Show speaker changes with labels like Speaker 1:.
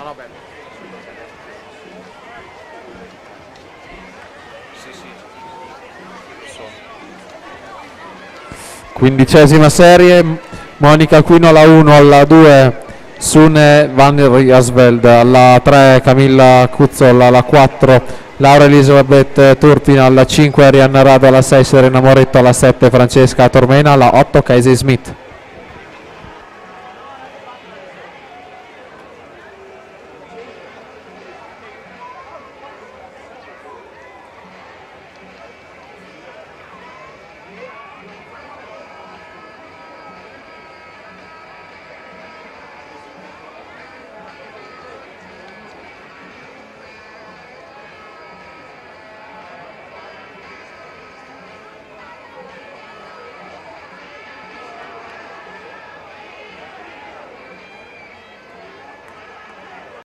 Speaker 1: vabbè. Sì, sì.
Speaker 2: Quindicesima serie, Monica Aquino alla 1, alla 2 Sune Van Riasveld, alla 3 Camilla Cuzzolla, alla 4 Laura Elisabeth Turpina, alla 5 Arianna Rado, alla 6 Serena Moretto, alla 7 Francesca Tormena, alla 8 Casey Smith.